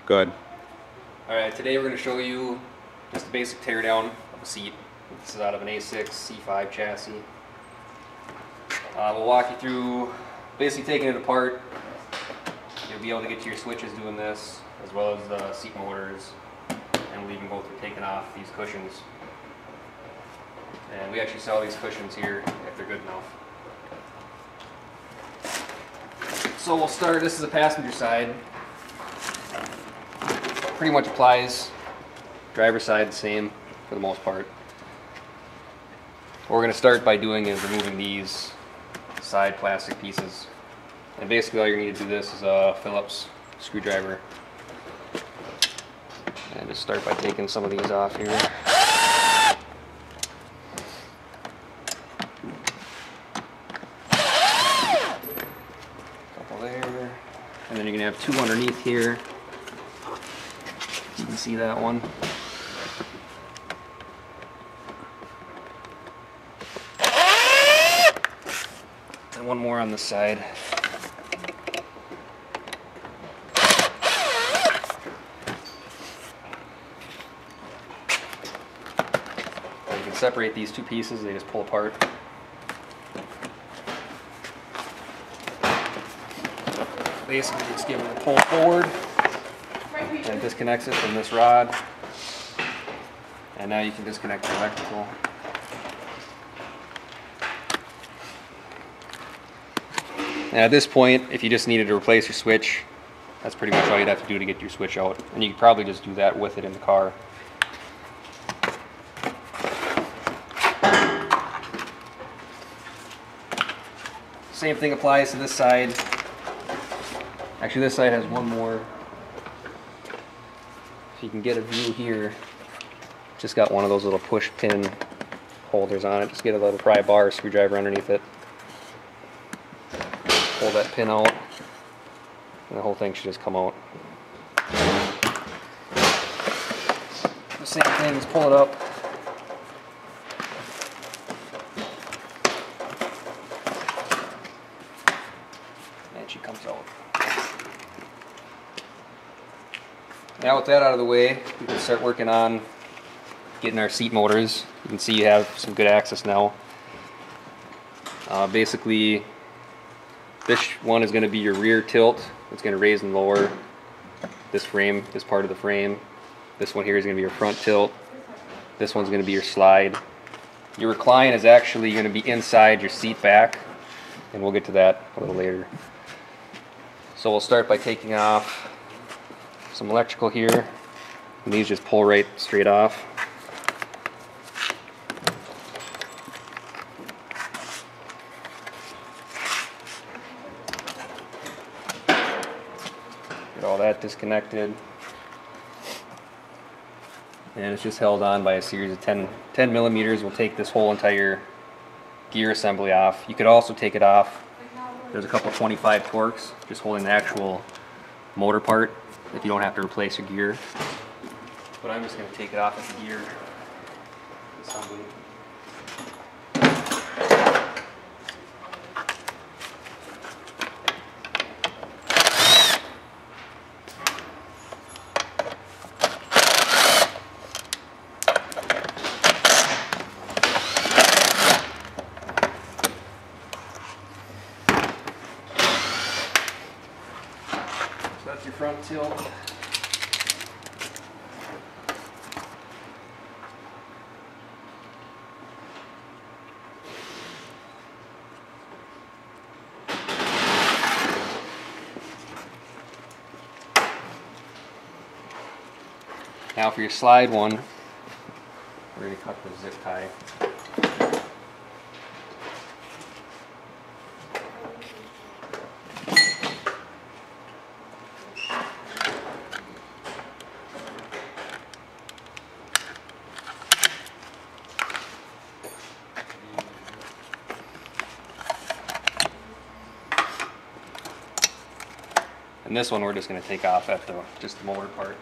Good. Alright, today we're going to show you just a basic teardown of a seat. This is out of an A6 C5 chassis. We'll walk you through basically taking it apart. You'll be able to get to your switches doing this, as well as the seat motors, and we'll even go through taking off these cushions. And we actually sell these cushions here if they're good enough. So we'll start, this is the passenger side. Pretty much applies. Driver's side the same for the most part. What we're going to start by doing is removing these side plastic pieces. And basically all you're going to need to do this is a Phillips screwdriver. And just start by taking some of these off here. Couple there. And then you're going to have two underneath here. You can see that one. And one more on the side. You can separate these two pieces, they just pull apart. Basically just give it a pull forward. And it disconnects it from this rod, and now you can disconnect your electrical. And at this point, if you just needed to replace your switch, that's pretty much all you'd have to do to get your switch out, and you could probably just do that with it in the car. Same thing applies to this side. Actually, this side has one more. You can get a view here. Just got one of those little push pin holders on it. Just get a little pry bar screwdriver underneath it. Pull that pin out, and the whole thing should just come out. The same thing, just pull it up. And she comes out. Now with that out of the way, we can start working on getting our seat motors. You can see you have some good access now. Basically, this one is going to be your rear tilt. It's going to raise and lower this frame, this part of the frame. This one here is going to be your front tilt. This one's going to be your slide. Your recline is actually going to be inside your seat back, and we'll get to that a little later. So we'll start by taking off some electrical here, and these just pull right straight off. Get all that disconnected, and it's just held on by a series of 10 millimeters. We'll take this whole entire gear assembly off. You could also take it off. There's a couple 25 torques just holding the actual motor part, if you don't have to replace your gear. But I'm just going to take it off at the gear assembly. So that's your front tilt. Now for your slide one, we're going to cut the zip tie. And this one we're just going to take off at just the motor part.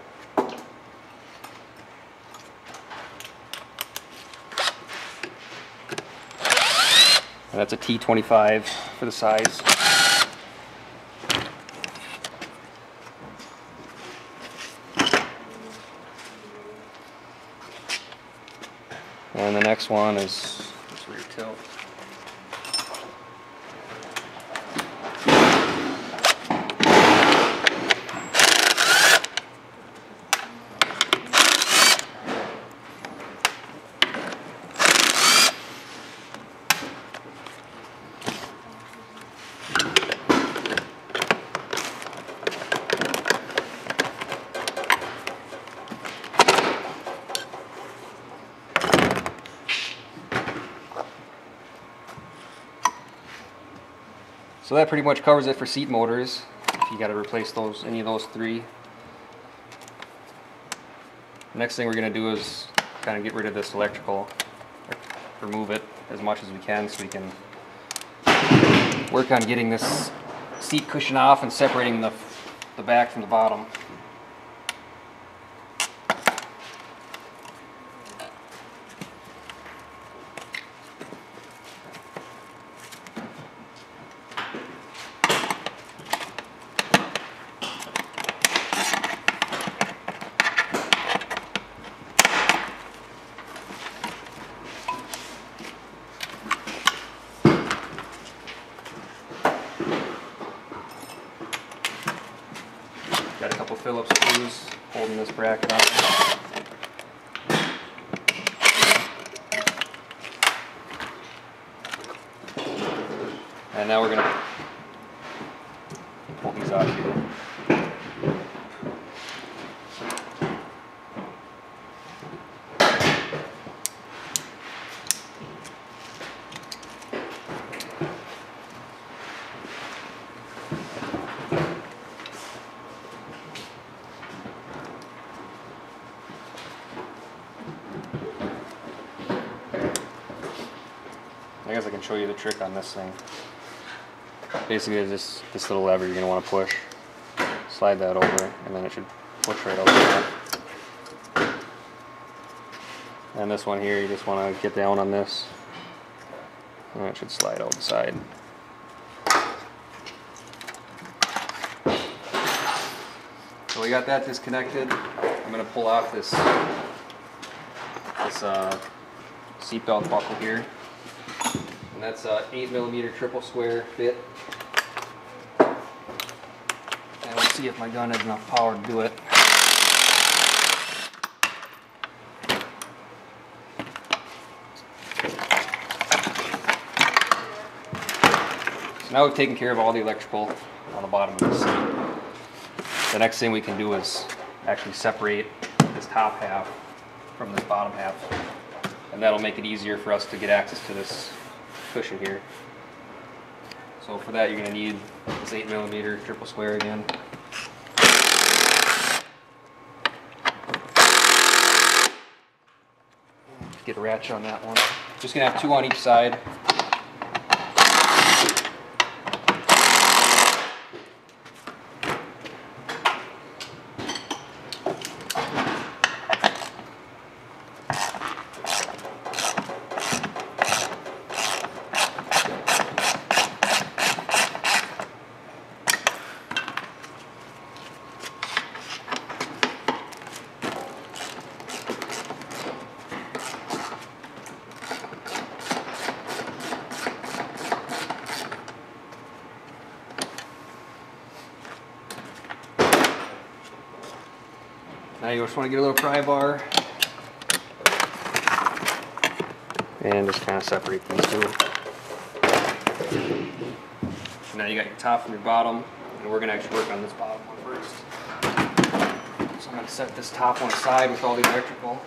And that's a T25 for the size. And the next one is this rear tilt. So that pretty much covers it for seat motors. If you got to replace those, any of those three. Next thing we're going to do is kind of get rid of this electrical, remove it as much as we can so we can work on getting this seat cushion off and separating the back from the bottom. Got a couple Phillips screws holding this bracket up. And now we're going to pull these out here. I guess I can show you the trick on this thing. Basically, it's this little lever you're going to want to push. Slide that over, and then it should push right over there. And this one here, you just want to get down on this, and it should slide out the side. So we got that disconnected. I'm going to pull off this seatbelt buckle here. And that's a 8mm triple square bit. And let's see if my gun has enough power to do it. So now we've taken care of all the electrical on the bottom of the seat. The next thing we can do is actually separate this top half from this bottom half. And that'll make it easier for us to get access to this cushion here. So for that, you're going to need this 8mm triple square again. Get a ratchet on that one. Just going to have two on each side. Now you just want to get a little pry bar and just kind of separate these two. So now you got your top from your bottom, and we're going to actually work on this bottom one first. So I'm going to set this top one aside with all the electrical.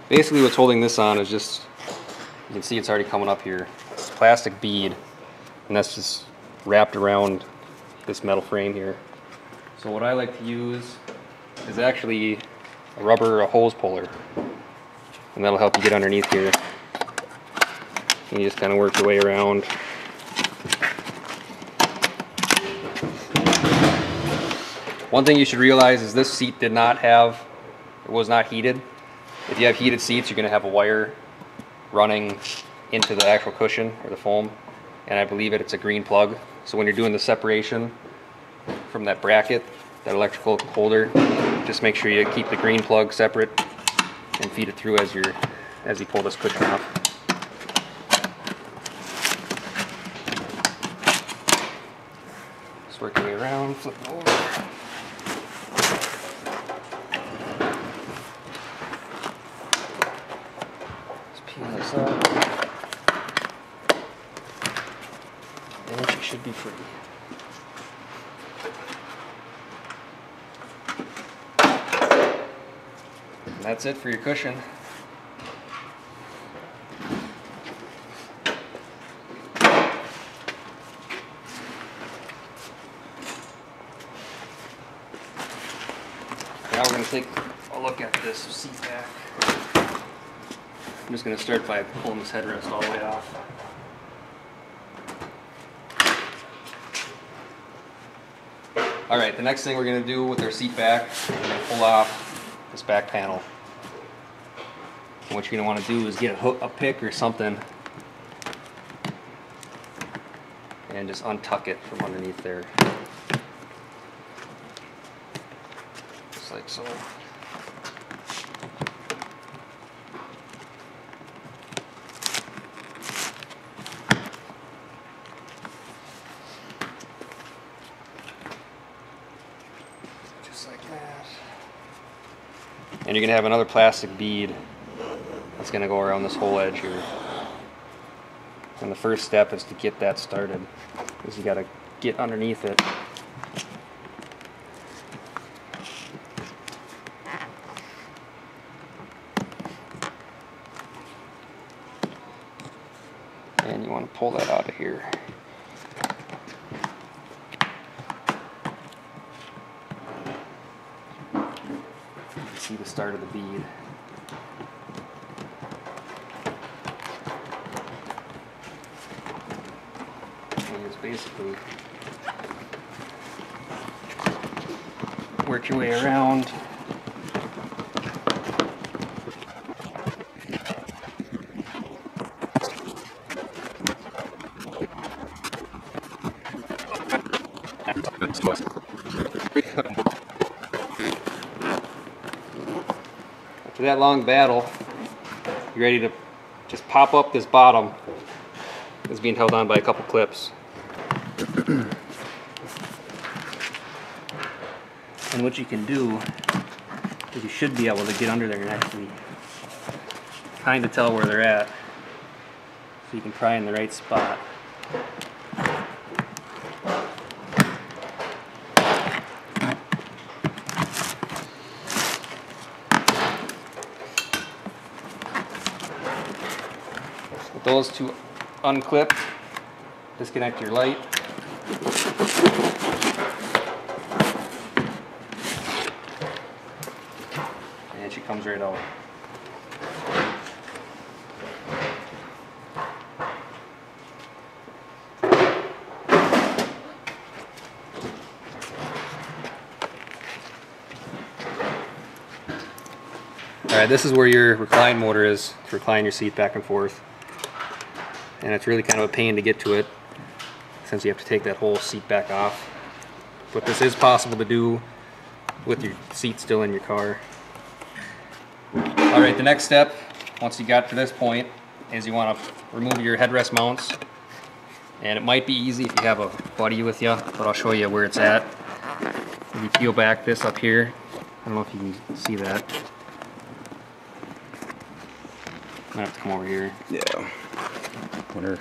Basically what's holding this on is just, you can see it's already coming up here. It's a plastic bead, and that's just wrapped around this metal frame here. So what I like to use is actually a hose puller, and that'll help you get underneath here. And you just kind of work your way around. One thing you should realize is this seat was not heated. If you have heated seats, you're going to have a wire running into the actual cushion or the foam, and I believe it's a green plug. So when you're doing the separation from that bracket, that electrical holder, just make sure you keep the green plug separate and feed it through as you pull this cushion off. Just work your way around, flip it over. Just peel this up. And it should be free. And that's it for your cushion. Now we're going to take a look at this seat back. I'm just going to start by pulling this headrest all the way off. Alright, the next thing we're going to do with our seat back, we're going to pull off this back panel. And what you're going to want to do is get a pick or something and just untuck it from underneath there. Just like so. Just like that. And you're going to have another plastic bead that's going to go around this whole edge here. And the first step is to get that started, is you got to get underneath it. And you want to pull that out of here. You can see the start of the bead. And it's basically work your way around. After that long battle, you're ready to just pop up this bottom. It's being held on by a couple clips. And what you can do is you should be able to get under there and actually kind of tell where they're at, so you can pry in the right spot. With those two unclipped, disconnect your light. And she comes right out. Alright, this is where your recline motor is, to recline your seat back and forth. And it's really kind of a pain to get to it, since you have to take that whole seat back off. But this is possible to do with your seat still in your car. Alright, the next step, once you got to this point, is you want to remove your headrest mounts. And it might be easy if you have a buddy with you, but I'll show you where it's at. If you peel back this up here, I don't know if you can see that. I have to come over here. Yeah. Wonder.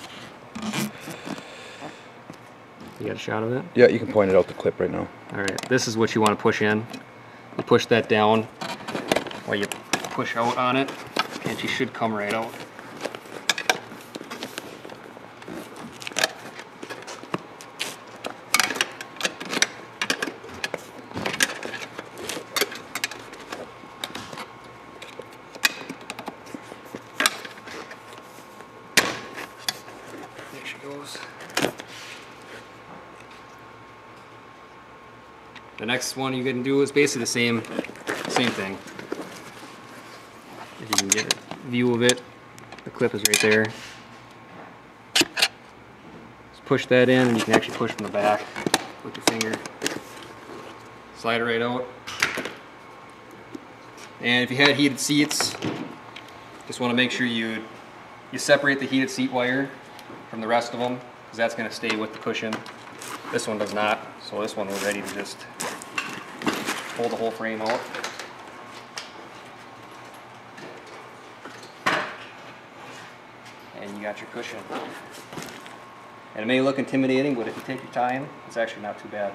You got a shot of it? Yeah, you can point it out the clip right now. Alright, this is what you want to push in. You push that down while you push out on it, and she should come right out. There she goes. The next one you're going to do is basically the same thing. If you can get a view of it, the clip is right there. Just push that in, and you can actually push from the back with your finger. Slide it right out. And if you had heated seats, just want to make sure you separate the heated seat wire from the rest of them, because that's going to stay with the cushion. This one does not, so this one we're ready to just pull the whole frame out. And you got your cushion. And it may look intimidating, but if you take your time, it's actually not too bad.